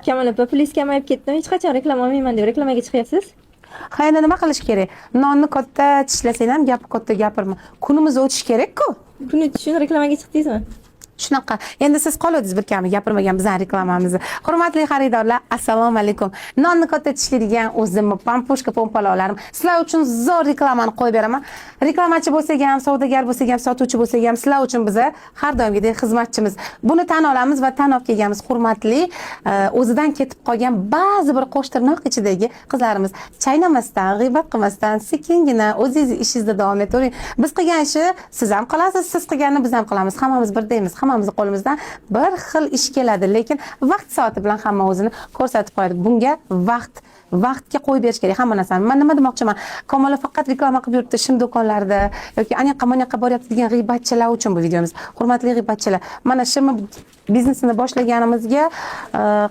Kamol opa, pulingiz kamayib ketdimi? Hech qachon reklama olmayman deb reklamaga chiqyapsiz? Ha, endi nima qilish kerak? Nonni katta tishlasang ham gap katta gapirma. Kunimiz o'tish kerak-ku. Kuni uchun reklamaga chiqdingizmi? Shunaqa. Endi siz qolasiz bir kami gapirmagan bizning reklamamizni. Hurmatli xaridorlar, assalomu alaykum. Nonni katta tishlaydigan o'zimni pampushka pompaloqlarim. Sizlar uchun zo'r reklamani qo'yib beraman. Reklamachi bo'lsak ham, savdogar bo'lsak ham, sotuvchi bo'lsak ham sizlar uchun biz har doimgidek xizmatchimiz. Buni tan olamiz va tan olib kelganmiz. Hurmatli, o'zidan ketib qolgan ba'zi bir qo'sh tirnoq ichidagi qizlarimiz chaynamasdan, g'iybat qilmasdan, sekingina o'zingiz ishingizda davom etavering. Biz qilgan ishni siz ham qilasiz, siz qilganini biz ham qilamiz. Hammamiz birdaymiz. Hammamiz qo'limizdan bir xil ish keladi, lekin vaqt soati bilan hamma o'zini ko'rsatib qo'yadi. Bunga vaqtga qo'yib berish kerak hamma narsani. Men nima demoqchiman? Kamola faqat reklama qilib yuribdi shim do'konlarda yoki anaqa boryapti degan g'iybatchilar uchun bu videomiz. Hurmatli g'iybatchilar, mana shim biznesini boshlaganimizga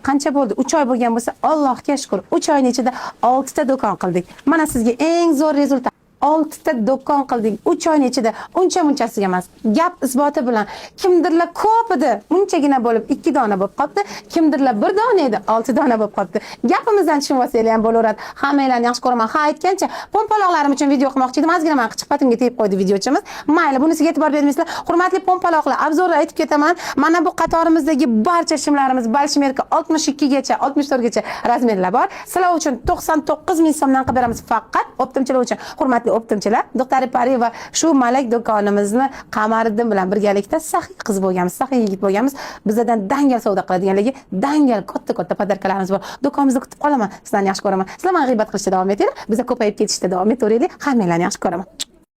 qancha bo'ldi? 3 oy bo'lgan bo'lsa, Allohga shukr, 3 oyning ichida 6 ta do'kon qildik. Mana sizga eng zo'r rezultat. 6 ta do'kon qildik 3 oyning ichida. Uncha-munchasiga emas. Gap isboti bilan. Kimdirlar ko'p edi, unchagina bo'lib 2 dona bo'lib qoldi. Kimdirlar 1 dona edi, 6 dona bo'lib qoldi. Gapimizdan tushunib olsanglar ham bo'laveradi. Hammalarni yaxshi ko'raman. Ha, aytgancha, pompaloqlarim uchun video qilmoqchi edim. Ozgina men qichqatimga tegib qo'ydi videochimiz. Mayli, bunisiga e'tibor bermaysizlar. Hurmatli pompaloqlar, obzorda aytib ketaman. Mana bu qatorimizdagi barcha shimlarimiz Balshmerka 62 gacha, 64 gacha razmerlar bor. Sizlar uchun 99 ming so'mdan qilib beramiz faqat optimchilar uchun. Hurmatli optimchilar, doktor Pari va shu malak do'konimizni Qamariddin bilan birgalikda saxiy qiz bo'lganmiz, saxiy yigit bo'lganmiz. Bizdan dangal savdo qiladiganligi, dangal katta podarkalarimiz bor. Do'konimizda kutib qolaman. Sizlarni yaxshi ko'raman. Sizlar men g'iybat qilishda davom etinglar. Biz ko'payib ketishda davom etaveraylik. Hammalarni yaxshi ko'raman.